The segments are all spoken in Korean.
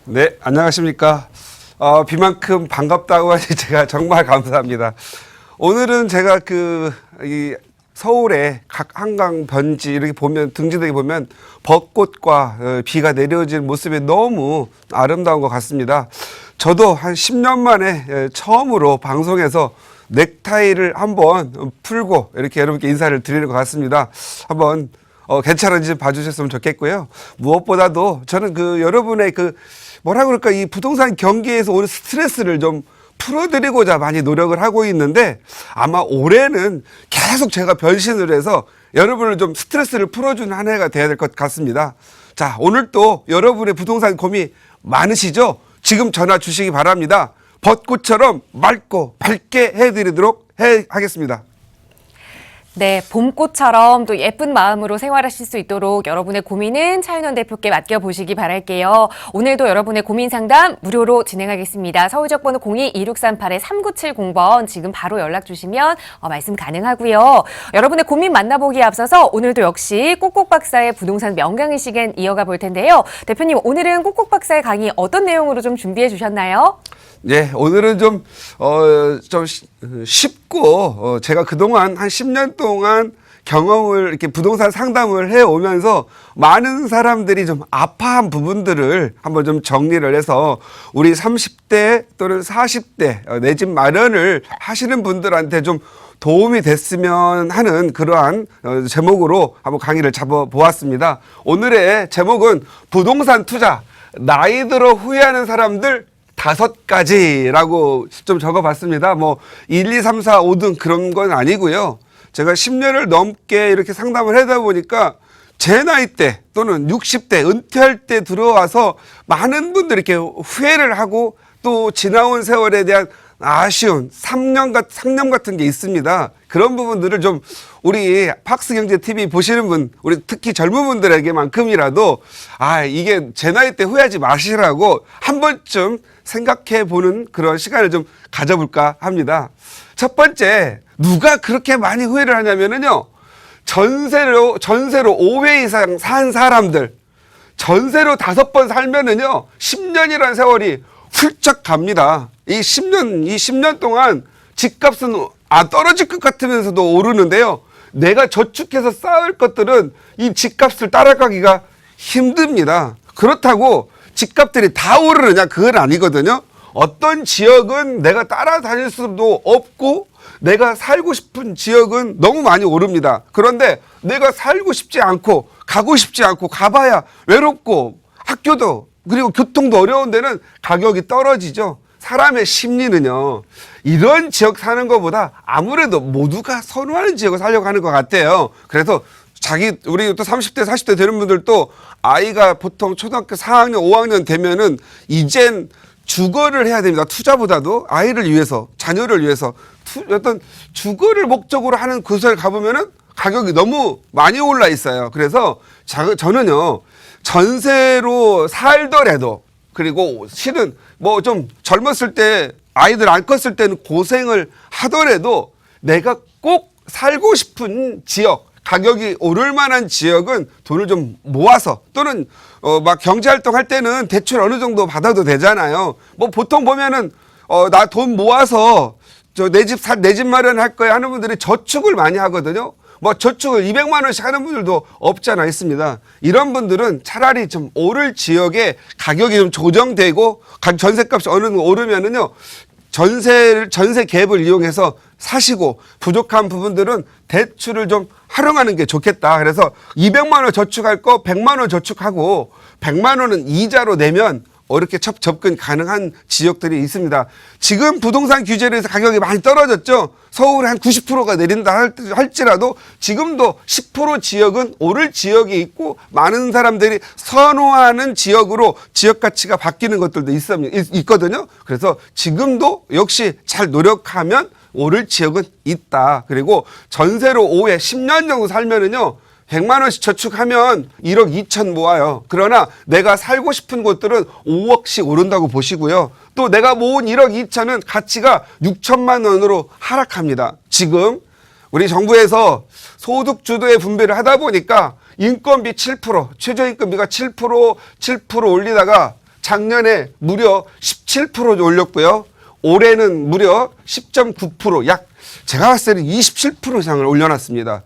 네, 안녕하십니까. 비만큼 반갑다고 하니 제가 정말 감사합니다. 오늘은 제가 이 서울의 각 한강 변지 이렇게 보면 등지대에 보면 벚꽃과 비가 내려진 모습이 너무 아름다운 것 같습니다. 저도 한 10년 만에 처음으로 방송에서 넥타이를 한번 풀고 이렇게 여러분께 인사를 드리는 것 같습니다. 한번 괜찮은지 봐주셨으면 좋겠고요. 무엇보다도 저는 여러분의 뭐라 그럴까, 이 부동산 경기에서 오는 스트레스를 좀 풀어드리고자 많이 노력을 하고 있는데, 아마 올해는 계속 제가 변신을 해서 여러분을 좀 스트레스를 풀어주는 한 해가 돼야 될 것 같습니다. 자, 오늘 또 여러분의 부동산 고민 많으시죠? 지금 전화 주시기 바랍니다. 벚꽃처럼 맑고 밝게 해드리도록 하겠습니다. 네, 봄꽃처럼 또 예쁜 마음으로 생활하실 수 있도록 여러분의 고민은 차윤원 대표께 맡겨보시기 바랄게요. 오늘도 여러분의 고민 상담 무료로 진행하겠습니다. 서울지역번호 02-2638-3970번 지금 바로 연락 주시면 말씀 가능하고요. 여러분의 고민 만나보기에 앞서서 오늘도 역시 꼭꼭 박사의 부동산 명강의 시간 이어가 볼 텐데요. 대표님, 오늘은 꼭꼭 박사의 강의 어떤 내용으로 좀 준비해 주셨나요? 네, 오늘은 좀 쉽고, 제가 그동안 한 10년 동안 경험을 이렇게 부동산 상담을 해 오면서 많은 사람들이 좀 아파한 부분들을 한번 좀 정리를 해서 우리 30대 또는 40대 내 집 마련을 하시는 분들한테 좀 도움이 됐으면 하는 그러한 제목으로 한번 강의를 잡아보았습니다. 오늘의 제목은 부동산 투자, 나이 들어 후회하는 사람들 5가지라고 좀 적어봤습니다. 1, 2, 3, 4, 5등 그런 건 아니고요. 제가 10년을 넘게 이렇게 상담을 하다 보니까 제 나이 때 또는 60대 은퇴할 때 들어와서 많은 분들이 이렇게 후회를 하고 또 지나온 세월에 대한 아쉬운 상념 같은 게 있습니다. 그런 부분들을 좀 우리 팍스경제TV 보시는 분, 우리 특히 젊은 분들에게만큼이라도 이게 제 나이 때 후회하지 마시라고 한 번쯤 생각해 보는 그런 시간을 좀 가져볼까 합니다. 첫 번째, 누가 그렇게 많이 후회를 하냐면요. 전세로 5회 이상 산 사람들, 전세로 5번 살면은요, 10년이라는 세월이 훌쩍 갑니다. 이 10년 동안 집값은 떨어질 것 같으면서도 오르는데요. 내가 저축해서 쌓을 것들은 이 집값을 따라가기가 힘듭니다. 그렇다고 집값들이 다 오르느냐? 그건 아니거든요. 어떤 지역은 내가 따라다닐 수도 없고 내가 살고 싶은 지역은 너무 많이 오릅니다. 그런데 내가 살고 싶지 않고 가고 싶지 않고 가봐야 외롭고 학교도 그리고 교통도 어려운 데는 가격이 떨어지죠. 사람의 심리는요, 이런 지역 사는 것보다 아무래도 모두가 선호하는 지역을 살려고 하는 것 같아요. 그래서 우리 또 30대, 40대 되는 분들도 아이가 보통 초등학교 4학년, 5학년 되면은 이젠 주거를 해야 됩니다. 투자보다도 아이를 위해서, 자녀를 위해서 어떤 주거를 목적으로 하는 곳을 가보면은 가격이 너무 많이 올라 있어요. 그래서 저는요, 전세로 살더라도, 그리고 실은 좀 젊었을 때 아이들 안 컸을 때는 고생을 하더라도 내가 꼭 살고 싶은 지역, 가격이 오를 만한 지역은 돈을 좀 모아서 또는 막 경제활동 할 때는 대출 어느 정도 받아도 되잖아요. 보통 보면은 나 돈 모아서 내 집 마련할 거야 하는 분들이 저축을 많이 하거든요. 저축을 200만 원씩 하는 분들도 없지 않아 있습니다. 이런 분들은 차라리 좀 오를 지역에 가격이 좀 조정되고 전세값이 어느 정도 오르면은요, 전세 갭을 이용해서 사시고 부족한 부분들은 대출을 좀 활용하는 게 좋겠다. 그래서 200만 원 저축할 거 100만 원 저축하고 100만 원은 이자로 내면 이렇게 접근 가능한 지역들이 있습니다. 지금 부동산 규제로 해서 가격이 많이 떨어졌죠. 서울에 한 90%가 내린다 할지라도 지금도 10% 지역은 오를 지역이 있고 많은 사람들이 선호하는 지역으로 지역 가치가 바뀌는 것들도 있거든요. 그래서 지금도 역시 잘 노력하면 오를 지역은 있다. 그리고 전세로 5회 10년 정도 살면은요, 100만 원씩 저축하면 1억 2천 모아요. 그러나 내가 살고 싶은 곳들은 5억씩 오른다고 보시고요. 또 내가 모은 1억 2천은 가치가 6천만 원으로 하락합니다. 지금 우리 정부에서 소득 주도의 분배를 하다 보니까 인건비 7%, 최저임금비가 7% 올리다가 작년에 무려 17% 올렸고요. 올해는 무려 10.9%, 제가 봤을 때는 27% 이상을 올려놨습니다.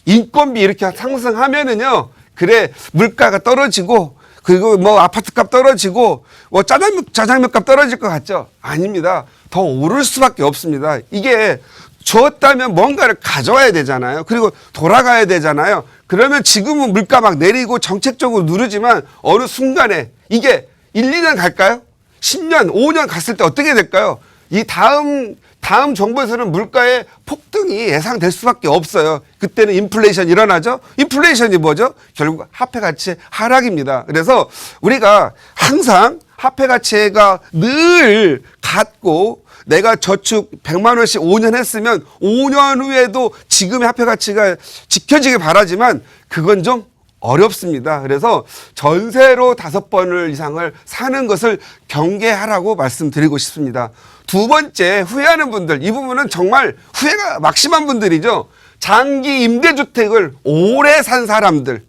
인건비 이렇게 상승하면은요, 그래, 물가가 떨어지고, 그리고 뭐 아파트값 떨어지고, 뭐 짜장면값 떨어질 것 같죠? 아닙니다. 더 오를 수밖에 없습니다. 이게 주었다면 뭔가를 가져와야 되잖아요. 그리고 돌아가야 되잖아요. 그러면 지금은 물가 막 내리고 정책적으로 누르지만 어느 순간에 이게 1, 2년 갈까요? 10년, 5년 갔을 때 어떻게 될까요? 이 다음 정부에서는 물가의 폭등이 예상될 수밖에 없어요. 그때는 인플레이션 일어나죠? 인플레이션이 뭐죠? 결국 화폐 가치의 하락입니다. 그래서 우리가 항상 화폐 가치가 늘 같고 내가 저축 100만 원씩 5년 했으면 5년 후에도 지금의 화폐 가치가 지켜지길 바라지만 그건 좀 어렵습니다. 그래서 전세로 5번을 이상을 사는 것을 경계하라고 말씀드리고 싶습니다. 두 번째, 후회하는 분들, 이 부분은 정말 후회가 막심한 분들이죠. 장기 임대주택을 오래 산 사람들.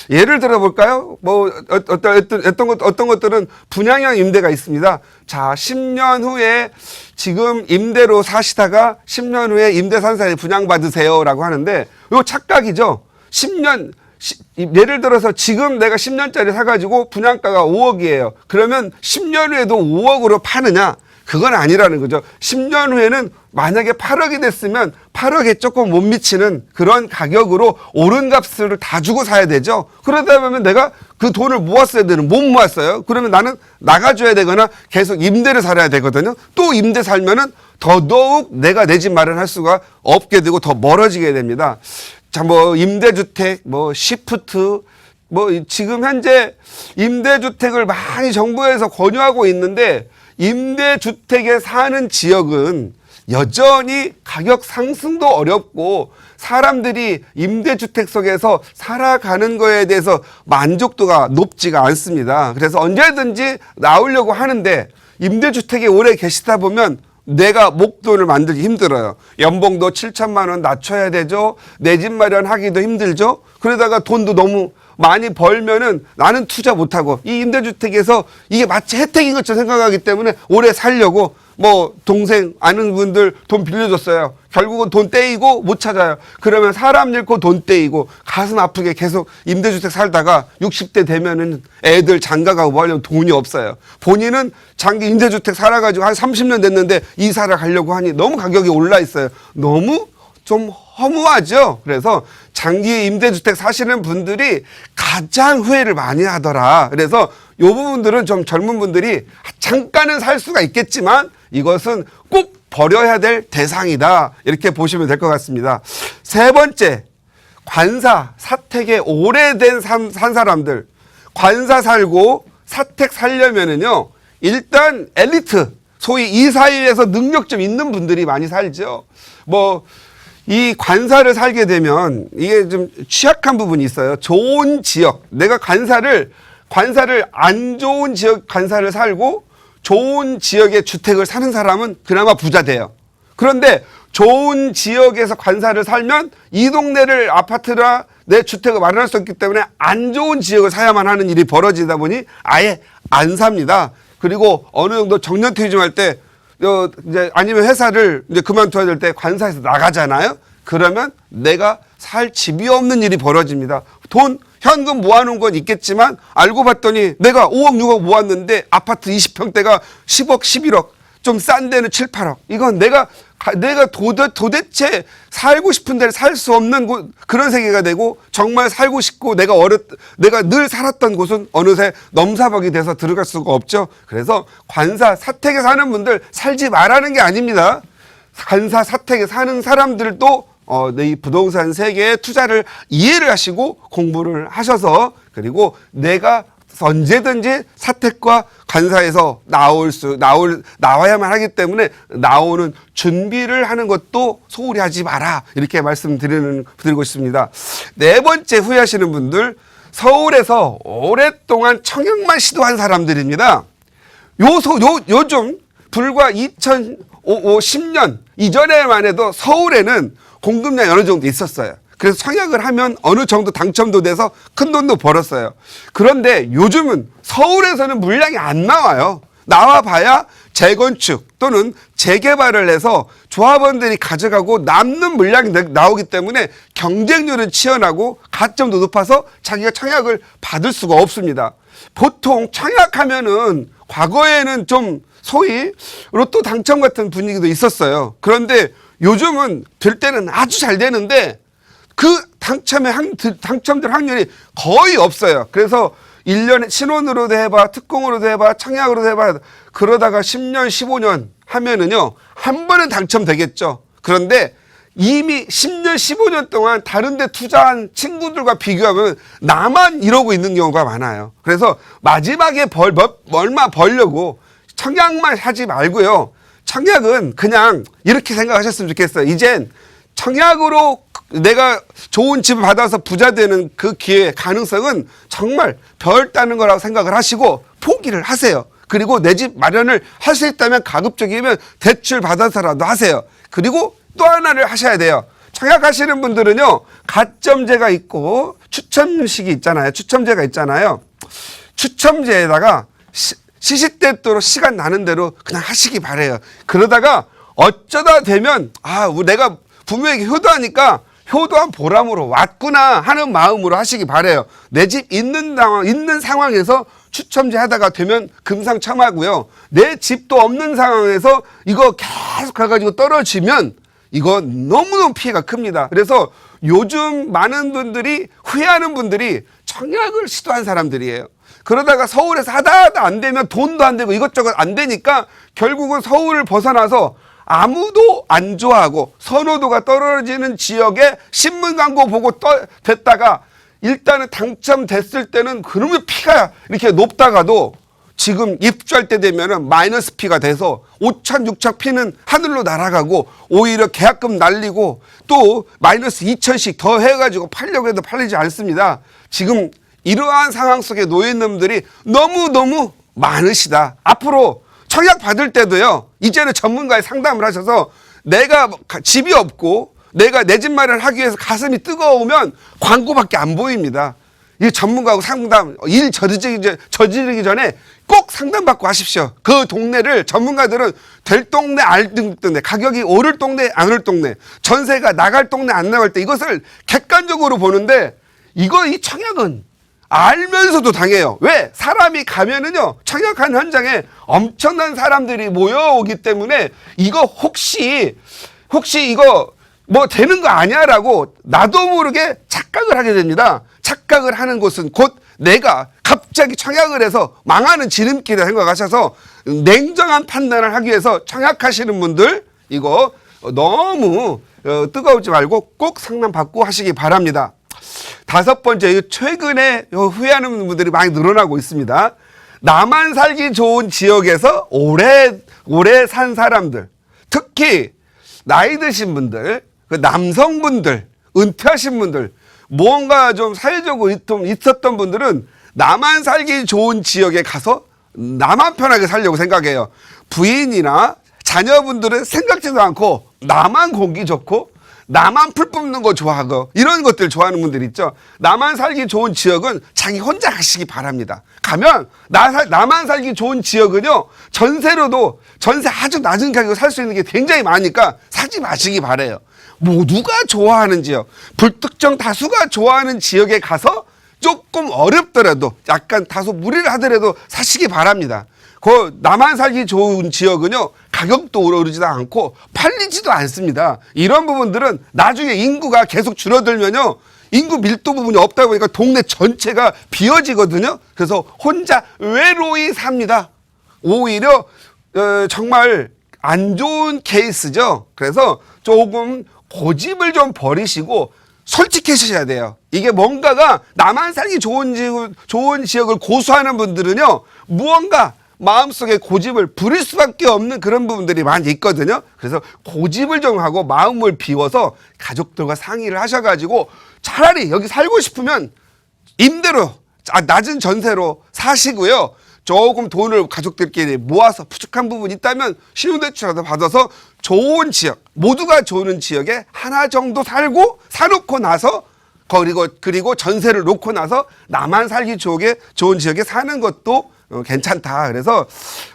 예를 들어 볼까요? 뭐 어떤 것들은 분양형 임대가 있습니다. 자, 10년 후에 지금 임대로 사시다가 10년 후에 임대산사에 분양받으세요라고 하는데 이거 착각이죠. 10년 예를 들어서 지금 내가 10년짜리 사가지고 분양가가 5억이에요. 그러면 10년 후에도 5억으로 파느냐? 그건 아니라는 거죠. 10년 후에는 만약에 8억이 됐으면 8억에 조금 못 미치는 그런 가격으로 오른 값을 다 주고 사야 되죠. 그러다 보면 내가 그 돈을 모았어야 되는, 못 모았어요. 그러면 나는 나가줘야 되거나 계속 임대를 살아야 되거든요. 또 임대 살면은 더더욱 내가 내 집 마련할 수가 없게 되고 더 멀어지게 됩니다. 자, 뭐 임대주택, 뭐 시프트, 뭐 지금 현재 임대주택을 많이 정부에서 권유하고 있는데 임대주택에 사는 지역은 여전히 가격 상승도 어렵고 사람들이 임대주택 속에서 살아가는 거에 대해서 만족도가 높지가 않습니다. 그래서 언제든지 나오려고 하는데 임대주택에 오래 계시다 보면 내가 목돈을 만들기 힘들어요. 연봉도 7천만 원 낮춰야 되죠. 내 집 마련하기도 힘들죠. 그러다가 돈도 너무 많이 벌면은 나는 투자 못하고 이 임대주택에서 이게 마치 혜택인 것처럼 생각하기 때문에 오래 살려고 뭐 동생 아는 분들 돈 빌려줬어요. 결국은 돈 떼이고 못 찾아요. 그러면 사람 잃고 돈 떼이고 가슴 아프게 계속 임대주택 살다가 60대 되면은 애들 장가가고 뭐 하려면 돈이 없어요. 본인은 장기 임대주택 살아가지고 한 30년 됐는데 이사를 가려고 하니 너무 가격이 올라 있어요. 너무 좀 허무하죠. 그래서 장기 임대주택 사시는 분들이 가장 후회를 많이 하더라. 그래서 이 부분들은 좀 젊은 분들이 잠깐은 살 수가 있겠지만 이것은 꼭 버려야 될 대상이다. 이렇게 보시면 될 것 같습니다. 세 번째, 관사, 사택에 오래된 산 사람들. 관사 살고 사택 살려면은요, 일단 엘리트, 소위 이 사회에서 능력 좀 있는 분들이 많이 살죠. 이 관사를 살게 되면 이게 좀 취약한 부분이 있어요. 좋은 지역, 내가 관사를 안 좋은 지역 관사를 살고 좋은 지역의 주택을 사는 사람은 그나마 부자 돼요. 그런데 좋은 지역에서 관사를 살면 이 동네를 아파트나 내 주택을 마련할 수 없기 때문에 안 좋은 지역을 사야만 하는 일이 벌어지다 보니 아예 안 삽니다. 그리고 어느 정도 정년 퇴직할 때 이제 아니면 회사를 이제 그만둬야 될 때 관사에서 나가잖아요. 그러면 내가 살 집이 없는 일이 벌어집니다. 돈 현금 모아놓은 건 있겠지만 알고 봤더니 내가 5억 6억 모았는데 아파트 20평대가 10억 11억 좀 싼 데는 7, 8억. 이건 내가 도대체 살고 싶은 데를 살 수 없는 곳, 그런 세계가 되고 정말 살고 싶고 내가 늘 살았던 곳은 어느새 넘사벽이 돼서 들어갈 수가 없죠. 그래서 관사 사택에 사는 분들 살지 말라는 게 아닙니다. 관사 사택에 사는 사람들도 이 부동산 세계에 투자를 이해를 하시고 공부를 하셔서 그리고 내가 언제든지 사택과 관사에서 나와야만 하기 때문에 나오는 준비를 하는 것도 소홀히 하지 마라. 이렇게 말씀드리고 싶습니다. 네 번째 후회하시는 분들, 서울에서 오랫동안 청약만 시도한 사람들입니다. 요즘 불과 2010년 이전에만 해도 서울에는 공급량이 어느 정도 있었어요. 그래서 청약을 하면 어느 정도 당첨도 돼서 큰 돈도 벌었어요. 그런데 요즘은 서울에서는 물량이 안 나와요. 나와봐야 재건축 또는 재개발을 해서 조합원들이 가져가고 남는 물량이 나오기 때문에 경쟁률은 치열하고 가점도 높아서 자기가 청약을 받을 수가 없습니다. 보통 청약하면은 과거에는 좀 소위 로또 당첨 같은 분위기도 있었어요. 그런데 요즘은 될 때는 아주 잘 되는데 그 당첨될 확률이 거의 없어요. 그래서 1년에 신혼으로도 해봐, 특공으로도 해봐, 청약으로도 해봐, 그러다가 10년, 15년 하면은요, 한 번은 당첨되겠죠. 그런데 이미 10년, 15년 동안 다른 데 투자한 친구들과 비교하면 나만 이러고 있는 경우가 많아요. 그래서 마지막에 얼마 벌려고 청약만 하지 말고요. 청약은 그냥 이렇게 생각하셨으면 좋겠어요. 이젠 청약으로 내가 좋은 집을 받아서 부자 되는 그 기회 가능성은 정말 별 따는 거라고 생각을 하시고 포기를 하세요. 그리고 내 집 마련을 할 수 있다면 가급적이면 대출 받아서라도 하세요. 그리고 또 하나를 하셔야 돼요. 청약하시는 분들은요, 가점제가 있고 추첨식이 있잖아요. 추첨제가 있잖아요. 추첨제에다가 시시때때로 시간 나는 대로 그냥 하시기 바래요. 그러다가 어쩌다 되면 내가 부모에게 효도하니까 효도한 보람으로 왔구나 하는 마음으로 하시기 바래요. 내 집 있는 상황에서 추첨제 하다가 되면 금상첨화고요. 내 집도 없는 상황에서 이거 계속 가가지고 떨어지면 이거 너무너무 피해가 큽니다. 그래서 요즘 많은 분들이 후회하는 분들이 청약을 시도한 사람들이에요. 그러다가 서울에서 하다 안 되면 돈도 안 되고 이것저것 안 되니까 결국은 서울을 벗어나서 아무도 안 좋아하고 선호도가 떨어지는 지역에 신문 광고 보고 됐다가 일단은 당첨됐을 때는 그러면 피가 이렇게 높다가도 지금 입주할 때 되면은 마이너스 피가 돼서 5천, 6천 피는 하늘로 날아가고 오히려 계약금 날리고 또 마이너스 2천씩 더 해가지고 팔려고 해도 팔리지 않습니다. 지금 이러한 상황 속에 놓여 있는 분들이 너무너무 많으시다. 앞으로 청약 받을 때도요, 이제는 전문가의 상담을 하셔서 내가 집이 없고 내가 내 집 마련을 하기 위해서 가슴이 뜨거우면 광고밖에 안 보입니다. 이 전문가하고 상담, 일 저지르기 전에 꼭 상담받고 하십시오. 그 동네를 전문가들은 될 동네, 알 동네, 가격이 오를 동네, 안 오를 동네, 전세가 나갈 동네, 안 나갈 때 이것을 객관적으로 보는데 이 청약은 알면서도 당해요. 왜? 사람이 가면은요, 청약한 현장에 엄청난 사람들이 모여오기 때문에 이거 혹시 이거 뭐 되는 거 아니야라고 나도 모르게 착각을 하게 됩니다. 착각을 하는 곳은 곧 내가 갑자기 청약을 해서 망하는 지름길에 생각하셔서 냉정한 판단을 하기 위해서 청약하시는 분들 이거 너무 뜨거우지 말고 꼭 상담받고 하시기 바랍니다. 다섯 번째, 최근에 후회하는 분들이 많이 늘어나고 있습니다. 나만 살기 좋은 지역에서 오래 산 사람들, 특히 나이 드신 분들, 남성분들, 은퇴하신 분들, 무언가 좀 사회적으로 좀 있었던 분들은 나만 살기 좋은 지역에 가서 나만 편하게 살려고 생각해요. 부인이나 자녀분들은 생각지도 않고 나만 공기 좋고 나만 풀 뽑는 거 좋아하고 이런 것들 좋아하는 분들 있죠. 나만 살기 좋은 지역은 자기 혼자 가시기 바랍니다. 가면 나만 살기 좋은 지역은요, 전세 아주 낮은 가격에 살 수 있는 게 굉장히 많으니까 사지 마시기 바래요. 모두가 좋아하는 지역, 불특정 다수가 좋아하는 지역에 가서 조금 어렵더라도 약간 다소 무리를 하더라도 사시기 바랍니다. 그 나만 살기 좋은 지역은요, 가격도 오르지도 않고 팔리지도 않습니다. 이런 부분들은 나중에 인구가 계속 줄어들면요, 인구 밀도 부분이 없다 보니까 동네 전체가 비어지거든요. 그래서 혼자 외로이 삽니다. 오히려 정말 안 좋은 케이스죠. 그래서 조금 고집을 좀 버리시고 솔직해지셔야 돼요. 이게 뭔가가 나만 살기 좋은 지역을 고수하는 분들은요, 무언가 마음속에 고집을 부릴 수밖에 없는 그런 부분들이 많이 있거든요. 그래서 고집을 좀 하고 마음을 비워서 가족들과 상의를 하셔가지고 차라리 여기 살고 싶으면 임대로 낮은 전세로 사시고요. 조금 돈을 가족들끼리 모아서 부족한 부분이 있다면 신용대출이라도 받아서 좋은 지역, 모두가 좋은 지역에 하나 정도 사놓고 나서 그리고 전세를 놓고 나서 나만 살기 좋은 지역에 사는 것도 괜찮다. 그래서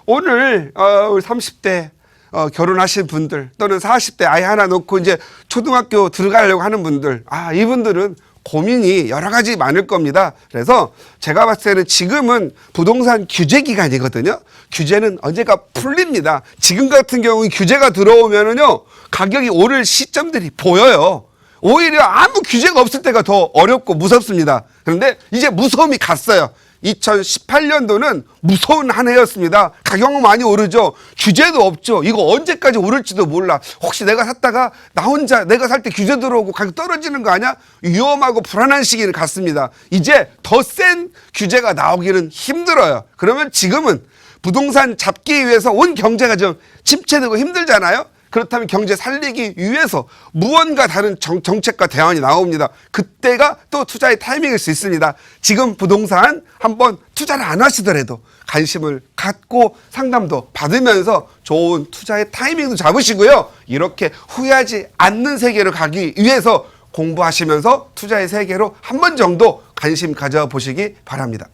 오늘 우리 30대 결혼하신 분들 또는 40대 아이 하나 놓고 이제 초등학교 들어가려고 하는 분들, 이분들은 고민이 여러 가지 많을 겁니다. 그래서 제가 봤을 때는 지금은 부동산 규제 기간이거든요. 규제는 언제가 풀립니다. 지금 같은 경우는 규제가 들어오면은요, 가격이 오를 시점들이 보여요. 오히려 아무 규제가 없을 때가 더 어렵고 무섭습니다. 그런데 이제 무서움이 갔어요. 2018년도는 무서운 한 해였습니다. 가격은 많이 오르죠. 규제도 없죠. 이거 언제까지 오를지도 몰라. 혹시 내가 샀다가 나 혼자 내가 살 때 규제 들어오고 가격 떨어지는 거 아니야? 위험하고 불안한 시기는 갔습니다. 이제 더 센 규제가 나오기는 힘들어요. 그러면 지금은 부동산 잡기 위해서 온 경제가 좀 침체되고 힘들잖아요. 그렇다면 경제 살리기 위해서 무언가 다른 정책과 대안이 나옵니다. 그때가 또 투자의 타이밍일 수 있습니다. 지금 부동산 한번 투자를 안 하시더라도 관심을 갖고 상담도 받으면서 좋은 투자의 타이밍도 잡으시고요. 이렇게 후회하지 않는 세계로 가기 위해서 공부하시면서 투자의 세계로 한 번 정도 관심 가져보시기 바랍니다.